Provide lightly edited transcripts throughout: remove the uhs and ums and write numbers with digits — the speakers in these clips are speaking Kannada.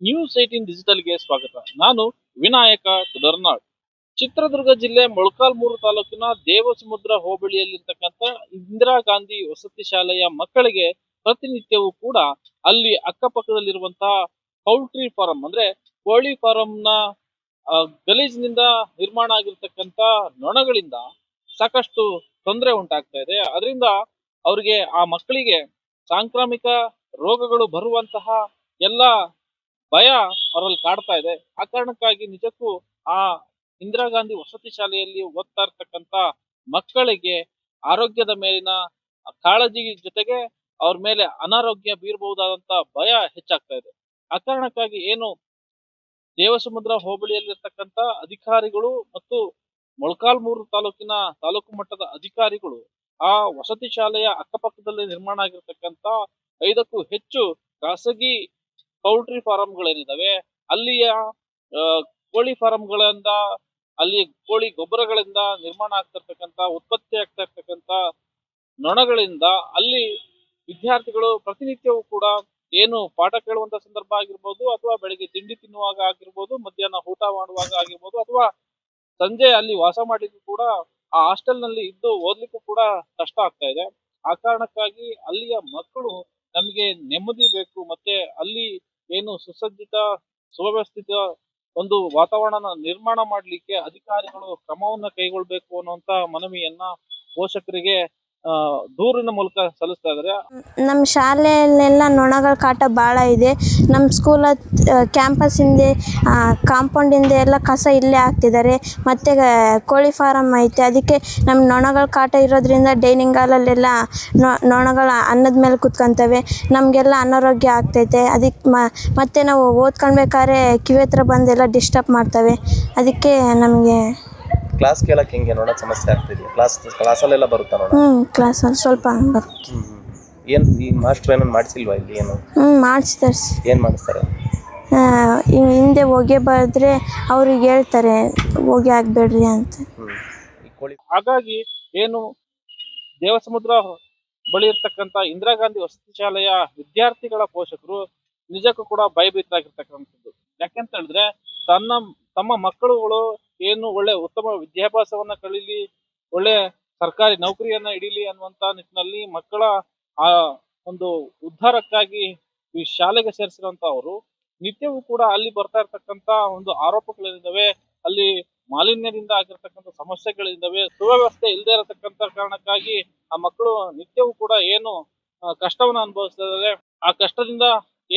ನ್ಯೂಸ್ 18 ಡಿಜಿಟಲ್ಗೆ ಸ್ವಾಗತ. ನಾನು ವಿನಾಯಕ ಕುದರ್ನಾಳ್. ಚಿತ್ರದುರ್ಗ ಜಿಲ್ಲೆ ಮೊಳಕಾಲ್ಮೂರು ತಾಲೂಕಿನ ದೇವಸಮುದ್ರ ಹೋಬಳಿಯಲ್ಲಿರ್ತಕ್ಕಂಥ ಇಂದಿರಾ ಗಾಂಧಿ ವಸತಿ ಶಾಲೆಯ ಮಕ್ಕಳಿಗೆ ಪ್ರತಿನಿತ್ಯವೂ ಕೂಡ ಅಲ್ಲಿ ಅಕ್ಕಪಕ್ಕದಲ್ಲಿರುವಂತಹ ಪೌಲ್ಟ್ರಿ ಫಾರಂ ಅಂದ್ರೆ ಕೋಳಿ ಫಾರಂನ ಗಲೀಜಿನಿಂದ ನಿರ್ಮಾಣ ಆಗಿರ್ತಕ್ಕಂಥ ನೊಣಗಳಿಂದ ಸಾಕಷ್ಟು ತೊಂದರೆ ಉಂಟಾಗ್ತಾ ಇದೆ. ಅದರಿಂದ ಅವರಿಗೆ ಆ ಮಕ್ಕಳಿಗೆ ಸಾಂಕ್ರಾಮಿಕ ರೋಗಗಳು ಬರುವಂತಹ ಎಲ್ಲ ಭಯ ಅವರಲ್ಲಿ ಕಾಡ್ತಾ ಇದೆ. ಆ ಕಾರಣಕ್ಕಾಗಿ ನಿಜಕ್ಕೂ ಆ ಇಂದಿರಾ ಗಾಂಧಿ ವಸತಿ ಶಾಲೆಯಲ್ಲಿ ಓದ್ತಾ ಇರ್ತಕ್ಕಂಥ ಮಕ್ಕಳಿಗೆ ಆರೋಗ್ಯದ ಮೇಲಿನ ಕಾಳಜಿ ಜೊತೆಗೆ ಅವ್ರ ಮೇಲೆ ಅನಾರೋಗ್ಯ ಬೀರಬಹುದಾದಂತ ಭಯ ಹೆಚ್ಚಾಗ್ತಾ ಇದೆ. ಆ ಕಾರಣಕ್ಕಾಗಿ ಏನು ದೇವಸಮುದ್ರ ಹೋಬಳಿಯಲ್ಲಿರ್ತಕ್ಕಂಥ ಅಧಿಕಾರಿಗಳು ಮತ್ತು ಮೊಳಕಾಲ್ಮೂರು ತಾಲೂಕಿನ ತಾಲೂಕು ಮಟ್ಟದ ಅಧಿಕಾರಿಗಳು ಆ ವಸತಿ ಶಾಲೆಯ ಅಕ್ಕಪಕ್ಕದಲ್ಲಿ ನಿರ್ಮಾಣ ಆಗಿರ್ತಕ್ಕಂಥ 5ಕ್ಕೂ ಹೆಚ್ಚು ಖಾಸಗಿ ಪೌಲ್ಟ್ರಿ ಫಾರಂಗಳೇನಿದಾವೆ ಅಲ್ಲಿಯ ಕೋಳಿ ಫಾರಂಗಳಿಂದ ಅಲ್ಲಿ ಕೋಳಿ ಗೊಬ್ಬರಗಳಿಂದ ನಿರ್ಮಾಣ ಆಗ್ತಿರ್ತಕ್ಕಂಥ ಉತ್ಪತ್ತಿ ಆಗ್ತಾ ಇರ್ತಕ್ಕಂಥ ನೊಣಗಳಿಂದ ಅಲ್ಲಿ ವಿದ್ಯಾರ್ಥಿಗಳು ಪ್ರತಿನಿತ್ಯವೂ ಕೂಡ ಏನು ಪಾಠ ಕೇಳುವಂತ ಸಂದರ್ಭ ಆಗಿರ್ಬೋದು ಅಥವಾ ಬೆಳಿಗ್ಗೆ ತಿಂಡಿ ತಿನ್ನುವಾಗ ಆಗಿರ್ಬೋದು, ಮಧ್ಯಾಹ್ನ ಊಟ ಮಾಡುವಾಗ ಆಗಿರ್ಬೋದು ಅಥವಾ ಸಂಜೆ ಅಲ್ಲಿ ವಾಸ ಮಾಡ್ಲಿಕ್ಕೂ ಕೂಡ ಆ ಹಾಸ್ಟೆಲ್ ನಲ್ಲಿ ಇದ್ದು ಓದ್ಲಿಕ್ಕೂ ಕೂಡ ಕಷ್ಟ ಆಗ್ತಾ ಇದೆ. ಆ ಕಾರಣಕ್ಕಾಗಿ ಅಲ್ಲಿಯ ಮಕ್ಕಳು ನಮಗೆ ನೆಮ್ಮದಿ ಬೇಕು, ಮತ್ತೆ ಅಲ್ಲಿ ಏನು ಸುಸಜ್ಜಿತ ಸುವ್ಯವಸ್ಥಿತ ಒಂದು ವಾತಾವರಣ ನಿರ್ಮಾಣ ಮಾಡ್ಲಿಕ್ಕೆ ಅಧಿಕಾರಿಗಳು ಕ್ರಮವನ್ನ ಕೈಗೊಳ್ಬೇಕು ಅನ್ನುವಂತ ಮನವಿಯನ್ನ ಪೋಷಕರಿಗೆ ದೂರಿನ ಮೂಲಕ ಸಲ್ಲಿಸ್ತಾ ಇದ್ದಾರೆ. ನಮ್ಮ ಶಾಲೆಯಲ್ಲೆಲ್ಲ ನೊಣಗಳ ಕಾಟ ಭಾಳ ಇದೆ. ನಮ್ಮ ಸ್ಕೂಲ ಕ್ಯಾಂಪಸ್ ಹಿಂದೆ ಕಾಂಪೌಂಡ್ ಹಿಂದೆ ಎಲ್ಲ ಕಸ ಇಲ್ಲೇ ಹಾಕ್ತಿದ್ದಾರೆ. ಮತ್ತು ಕೋಳಿ ಫಾರಮ್ ಐತೆ, ಅದಕ್ಕೆ ನಮ್ಮ ನೊಣಗಳ ಕಾಟ ಇರೋದ್ರಿಂದ ಡೈನಿಂಗ್ ಹಾಲಲ್ಲೆಲ್ಲ ನೊಣಗಳ ಅನ್ನದ ಮೇಲೆ ಕುತ್ಕೊಂತವೆ. ನಮಗೆಲ್ಲ ಅನಾರೋಗ್ಯ ಆಗ್ತೈತೆ. ಅದಕ್ಕೆ ಮತ್ತು ನಾವು ಓದ್ಕೊಳ್ಬೇಕಾದ್ರೆ ಕಿವಿ ಹತ್ರ ಬಂದೆಲ್ಲ ಡಿಸ್ಟರ್ಬ್ ಮಾಡ್ತವೆ. ಅದಕ್ಕೆ ನಮಗೆ ಕ್ಲಾಸ್ ಕೇಳಕ್ಕೆ ಹೆಂಗೆ ನೋಡೋ ಸಮಸ್ಯೆ ಆಗ್ತಿದೆ? ಕ್ಲಾಸಲ್ಲೆಲ್ಲ ಬರುತ್ತಾ ನೋಡ? ಕ್ಲಾಸಲ್ಲಿ ಸ್ವಲ್ಪ ಬರುತ್ತೆ. ಏನು ಈ ಮಾಸ್ಟರ್ ಏನೋ ಮಾಡಿಸಿಲ್ವಾ ಇಲ್ಲಿ? ಏನು ಮಾಡಿಸ್ತಾರೆ. ಏನು ಮಾಡಿಸ್ತಾರೆ? ಹಿಂದೆ ಹೊಗೆ ಬರೆದ್ರೆ ಅವ್ರಿಗೆ ಹೇಳ್ತಾರೆ ಹೊಗೆ ಆಗಬೇಡ್ರಿ ಅಂತ. ಹಾಗಾಗಿ ಏನು ದೇವಸಮುದ್ರ ಬಳಿ ಇರ್ತಕ್ಕಂಥ ಇಂದಿರಾ ಗಾಂಧಿ ವಸತಿ ಶಾಲೆಯ ವಿದ್ಯಾರ್ಥಿಗಳ ಪೋಷಕರು ನಿಜಕ್ಕೂ ಕೂಡ ಭಯಭೀತರಾಗಿರ್ತಕ್ಕಂಥದ್ದು. ಯಾಕೆಂತ ಹೇಳಿದ್ರೆ ತಮ್ಮ ಮಕ್ಕಳುಗಳು ಏನು ಒಳ್ಳೆ ಉತ್ತಮ ವಿದ್ಯಾಭ್ಯಾಸವನ್ನ ಕಲೀಲಿ, ಒಳ್ಳೆ ಸರ್ಕಾರಿ ನೌಕರಿಯನ್ನ ಹಿಡೀಲಿ ಅನ್ನುವಂತ ನಿಟ್ಟಿನಲ್ಲಿ ಮಕ್ಕಳ ಆ ಒಂದು ಉದ್ಧಾರಕ್ಕಾಗಿ ಈ ಶಾಲೆಗೆ ಸೇರಿಸಿರುವಂತ ಅವರು ನಿತ್ಯವೂ ಕೂಡ ಅಲ್ಲಿ ಬರ್ತಾ ಇರ್ತಕ್ಕಂತ ಒಂದು ಆರೋಪಗಳೇನಿದಾವೆ, ಅಲ್ಲಿ ಮಾಲಿನ್ಯದಿಂದ ಆಗಿರ್ತಕ್ಕಂಥ ಸಮಸ್ಯೆಗಳಿದ್ದಾವೆ, ಸುವ್ಯವಸ್ಥೆ ಇಲ್ಲದೆ ಇರತಕ್ಕಂತ ಕಾರಣಕ್ಕಾಗಿ ಆ ಮಕ್ಕಳು ನಿತ್ಯವೂ ಕೂಡ ಏನು ಕಷ್ಟವನ್ನ ಅನುಭವಿಸ್ತಾ ಇದ್ದಾರೆ. ಆ ಕಷ್ಟದಿಂದ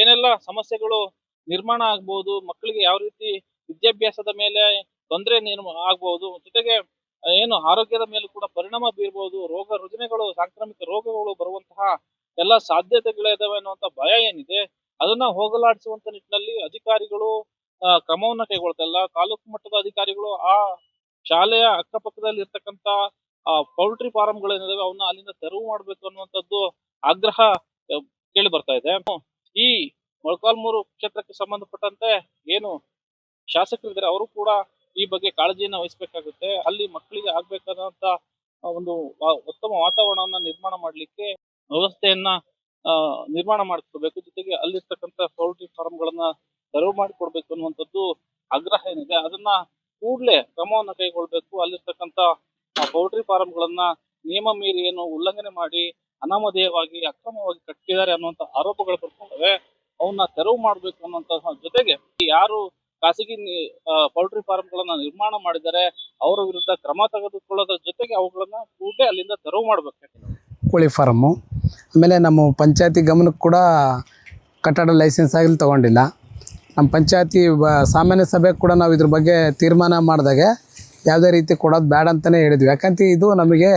ಏನೆಲ್ಲ ಸಮಸ್ಯೆಗಳು ನಿರ್ಮಾಣ ಆಗ್ಬಹುದು, ಮಕ್ಕಳಿಗೆ ಯಾವ ರೀತಿ ವಿದ್ಯಾಭ್ಯಾಸದ ಮೇಲೆ ತೊಂದರೆ ಆಗ್ಬಹುದು, ಜೊತೆಗೆ ಏನು ಆರೋಗ್ಯದ ಮೇಲೂ ಕೂಡ ಪರಿಣಾಮ ಬೀರಬಹುದು, ರೋಗ ರುಜಿನಗಳು ಸಾಂಕ್ರಾಮಿಕ ರೋಗಗಳು ಬರುವಂತಹ ಎಲ್ಲ ಸಾಧ್ಯತೆಗಳಿದಾವೆ ಅನ್ನುವಂತ ಭಯ ಏನಿದೆ ಅದನ್ನ ಹೋಗಲಾಡಿಸುವಂತ ನಿಟ್ಟಿನಲ್ಲಿ ಅಧಿಕಾರಿಗಳು ಕ್ರಮವನ್ನ ಕೈಗೊಳ್ತಾ ಇಲ್ಲ. ತಾಲೂಕು ಮಟ್ಟದ ಅಧಿಕಾರಿಗಳು ಆ ಶಾಲೆಯ ಅಕ್ಕಪಕ್ಕದಲ್ಲಿ ಇರ್ತಕ್ಕಂತ ಪೌಲ್ಟ್ರಿ ಫಾರಂಗಳೇನಿದಾವೆ ಅವನ್ನ ಅಲ್ಲಿಂದ ತೆರವು ಮಾಡ್ಬೇಕು ಅನ್ನುವಂಥದ್ದು ಆಗ್ರಹ ಕೇಳಿ ಬರ್ತಾ ಇದೆ. ಈ ಮೊಳಕಾಲ್ಮೂರು ಕ್ಷೇತ್ರಕ್ಕೆ ಸಂಬಂಧಪಟ್ಟಂತೆ ಏನು ಶಾಸಕರಿದ್ದಾರೆ ಅವರು ಕೂಡ ಈ ಬಗ್ಗೆ ಕಾಳಜಿಯನ್ನ ವಹಿಸಬೇಕಾಗುತ್ತೆ. ಅಲ್ಲಿ ಮಕ್ಕಳಿಗೆ ಆಗ್ಬೇಕಾದಂತ ಒಂದು ಉತ್ತಮ ವಾತಾವರಣವನ್ನ ನಿರ್ಮಾಣ ಮಾಡ್ಲಿಕ್ಕೆ ವ್ಯವಸ್ಥೆಯನ್ನ ನಿರ್ಮಾಣ ಮಾಡ್ಕೊಡ್ಬೇಕು. ಜೊತೆಗೆ ಅಲ್ಲಿರ್ತಕ್ಕಂಥ ಪೌಲ್ಟ್ರಿ ಫಾರಂಗಳನ್ನ ತೆರವು ಮಾಡಿಕೊಡ್ಬೇಕು ಅನ್ನುವಂಥದ್ದು ಆಗ್ರಹ ಏನಿದೆ ಅದನ್ನ ಕೂಡಲೇ ಕ್ರಮವನ್ನ ಕೈಗೊಳ್ಬೇಕು. ಅಲ್ಲಿರ್ತಕ್ಕಂಥ ಪೌಲ್ಟ್ರಿ ಫಾರಂಗಳನ್ನ ನಿಯಮ ಮೀರಿ ಏನು ಉಲ್ಲಂಘನೆ ಮಾಡಿ ಅನಾಮಧೇಯವಾಗಿ ಅಕ್ರಮವಾಗಿ ಕಟ್ಟಿದ್ದಾರೆ ಅನ್ನುವಂತ ಆರೋಪಗಳು ಬರ್ಕೊಂಡವೆ, ಅವನ್ನ ತೆರವು ಮಾಡ್ಬೇಕು ಅನ್ನುವಂತ ಜೊತೆಗೆ ಯಾರು ಖಾಸಗಿ ಪೌಲ್ಟ್ರಿ ಫಾರಂಗಳನ್ನ ನಿರ್ಮಾಣ ಮಾಡಿದ್ದಾರೆ ಅವರ ವಿರುದ್ಧ ಕ್ರಮ ತೆಗೆದುಕೊಳ್ಳೋದ್ರ ಜೊತೆಗೆ ಅವುಗಳನ್ನ ಕೂಡಲೇ ಅಲ್ಲಿಂದ ತೆರವು ಮಾಡ್ಬೇಕು. ಕೋಳಿ ಫಾರಮ್ಮು ಆಮೇಲೆ ನಮ್ಮ ಪಂಚಾಯತಿ ಗಮನಕ್ಕೆ ಕೂಡ ಕಟ್ಟಡ ಲೈಸೆನ್ಸ್ ಆಗಲಿ ತೊಗೊಂಡಿಲ್ಲ. ನಮ್ಮ ಪಂಚಾಯತಿ ಸಾಮಾನ್ಯ ಸಭೆ ಕೂಡ ನಾವು ಇದ್ರ ಬಗ್ಗೆ ತೀರ್ಮಾನ ಮಾಡಿದಾಗೆ ಯಾವುದೇ ರೀತಿ ಕೊಡೋದು ಬೇಡ ಅಂತಲೇ ಹೇಳಿದ್ವಿ. ಯಾಕಂತ ಇದು ನಮಗೆ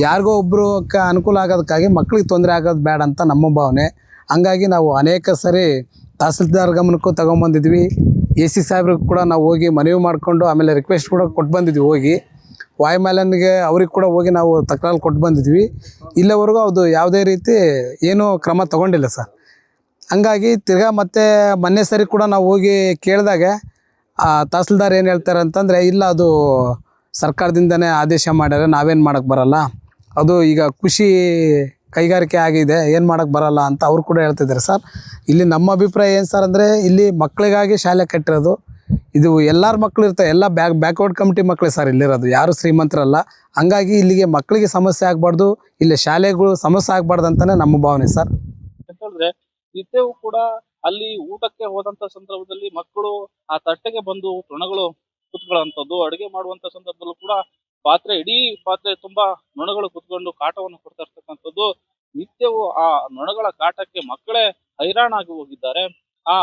ಯಾರಿಗೋ ಒಬ್ಬರು ಅನುಕೂಲ ಆಗೋದಕ್ಕಾಗಿ ಮಕ್ಳಿಗೆ ತೊಂದರೆ ಆಗೋದು ಬೇಡ ಅಂತ ನಮ್ಮ ಭಾವನೆ. ಹಂಗಾಗಿ ನಾವು ಅನೇಕ ಸರಿ ತಹಸೀಲ್ದಾರ್ ಗಮನಕ್ಕೂ ತೊಗೊಂಬಂದಿದ್ವಿ, AC ಸಾಹೇಬ್ರಿಗೆ ಕೂಡ ನಾವು ಹೋಗಿ ಮನವಿ ಮಾಡಿಕೊಂಡು ಆಮೇಲೆ ರಿಕ್ವೆಸ್ಟ್ ಕೂಡ ಕೊಟ್ಟು ಬಂದಿದ್ವಿ. ಹೋಗಿ ವಾಯುಮಾಲಿನ್ಯಗೆ ಅವ್ರಿಗೆ ಕೂಡ ಹೋಗಿ ನಾವು ತಕರಾರು ಕೊಟ್ಟು ಬಂದಿದ್ವಿ. ಇಲ್ಲಿವರೆಗೂ ಅದು ಯಾವುದೇ ರೀತಿ ಏನೂ ಕ್ರಮ ತೊಗೊಂಡಿಲ್ಲ ಸರ್. ಹಂಗಾಗಿ ತಿರ್ಗಾ ಮತ್ತೆ ಮೊನ್ನೆ ಸರಿ ಕೂಡ ನಾವು ಹೋಗಿ ಕೇಳಿದಾಗ ತಹಸೀಲ್ದಾರ್ ಏನು ಹೇಳ್ತಾರೆ ಅಂತಂದರೆ, ಇಲ್ಲ ಅದು ಸರ್ಕಾರದಿಂದನೇ ಆದೇಶ ಮಾಡ್ಯಾರ, ನಾವೇನು ಮಾಡೋಕ್ಕೆ ಬರಲ್ಲ, ಅದು ಈಗ ಕೃಷಿ ಕೈಗಾರಿಕೆ ಆಗಿದೆ, ಏನು ಮಾಡೋಕ್ಕೆ ಬರಲ್ಲ ಅಂತ ಅವ್ರು ಕೂಡ ಹೇಳ್ತಿದ್ದಾರೆ ಸರ್. ಇಲ್ಲಿ ನಮ್ಮ ಅಭಿಪ್ರಾಯ ಏನು ಸರ್ ಅಂದರೆ, ಇಲ್ಲಿ ಮಕ್ಕಳಿಗಾಗಿ ಶಾಲೆ ಕಟ್ಟಿರೋದು. ಇದು ಎಲ್ಲರ ಮಕ್ಕಳು ಇರ್ತಾರೆ, ಎಲ್ಲ ಬ್ಯಾಕ್ವರ್ಡ್ ಕಮಿಟಿ ಮಕ್ಕಳೇ ಸರ್ ಇಲ್ಲಿರೋದು, ಯಾರು ಶ್ರೀಮಂತರಲ್ಲ. ಹಂಗಾಗಿ ಇಲ್ಲಿಗೆ ಮಕ್ಕಳಿಗೆ ಸಮಸ್ಯೆ ಆಗಬಾರ್ದು, ಇಲ್ಲಿ ಶಾಲೆಗಳು ಸಮಸ್ಯೆ ಆಗಬಾರ್ದು ಅಂತಲೇ ನಮ್ಮ ಭಾವನೆ ಸರ್. ಯಾಕಂದ್ರೆ ನಿತ್ಯವೂ ಕೂಡ ಅಲ್ಲಿ ಊಟಕ್ಕೆ ಹೋದಂತ ಸಂದರ್ಭದಲ್ಲಿ ಮಕ್ಕಳು ಆ ತಟ್ಟೆಗೆ ಬಂದು ನೊಣಗಳು ಕುತ್ಕೊಳ್ಳುವಂಥದ್ದು, ಅಡುಗೆ ಮಾಡುವಂತ ಸಂದರ್ಭದಲ್ಲೂ ಕೂಡ ಇಡೀ ಪಾತ್ರೆ ತುಂಬಾ ನೊಣಗಳು ಕುತ್ಕೊಂಡು ಕಾಟವನ್ನು ಕೊಡ್ತಾ ಇರ್ತಕ್ಕಂಥದ್ದು. ನಿತ್ಯವೂ ಆ ನೊಣಗಳ ಕಾಟಕ್ಕೆ ಮಕ್ಕಳೇ ಹೈರಾಣಾಗಿ ಹೋಗಿದ್ದಾರೆ. ಆ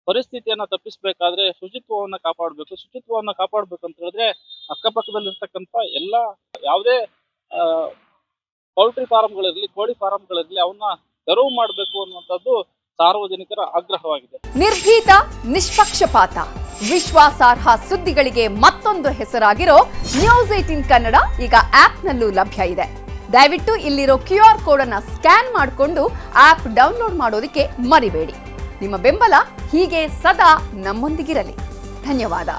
ಪರಿಸ್ಥಿತಿಯನ್ನ ತಪ್ಪಿಸ್ಬೇಕಾದ್ರೆ ಶುಚಿತ್ವವನ್ನ ಕಾಪಾಡ್ಬೇಕು ಅಂತ ಹೇಳಿದ್ರೆ ಅಕ್ಕಪಕ್ಕದಲ್ಲಿರ್ತಕ್ಕಂಥ ಎಲ್ಲ ಯಾವುದೇ ಪೌಲ್ಟ್ರಿ ಫಾರಂಗಳಿರಲಿ, ಕೋಳಿ ಫಾರಂಗಳಿರಲಿ, ಅವನ್ನ ತೆರವು ಮಾಡಬೇಕು ಅನ್ನುವಂಥದ್ದು ಸಾರ್ವಜನಿಕರ ಆಗ್ರಹವಾಗಿದೆ. ನಿರ್ಭೀತ, ನಿಷ್ಪಕ್ಷಪಾತ, ವಿಶ್ವಾಸಾರ್ಹ ಸುದ್ದಿಗಳಿಗೆ ಮತ್ತೊಂದು ಹೆಸರಾಗಿರೋ ನ್ಯೂಸ್18 ಕನ್ನಡ ಈಗ ಆಪ್ನಲ್ಲೂ ಲಭ್ಯ ಇದೆ. ದಯವಿಟ್ಟು ಇಲ್ಲಿರೋ QR ಕೋಡ್ ಅನ್ನ ಸ್ಕ್ಯಾನ್ ಮಾಡಿಕೊಂಡು ಆಪ್ ಡೌನ್ಲೋಡ್ ಮಾಡೋದಕ್ಕೆ ಮರಿಬೇಡಿ. ನಿಮ್ಮ ಬೆಂಬಲ ಹೀಗೆ ಸದಾ ನಮ್ಮೊಂದಿಗಿರಲಿ. ಧನ್ಯವಾದ.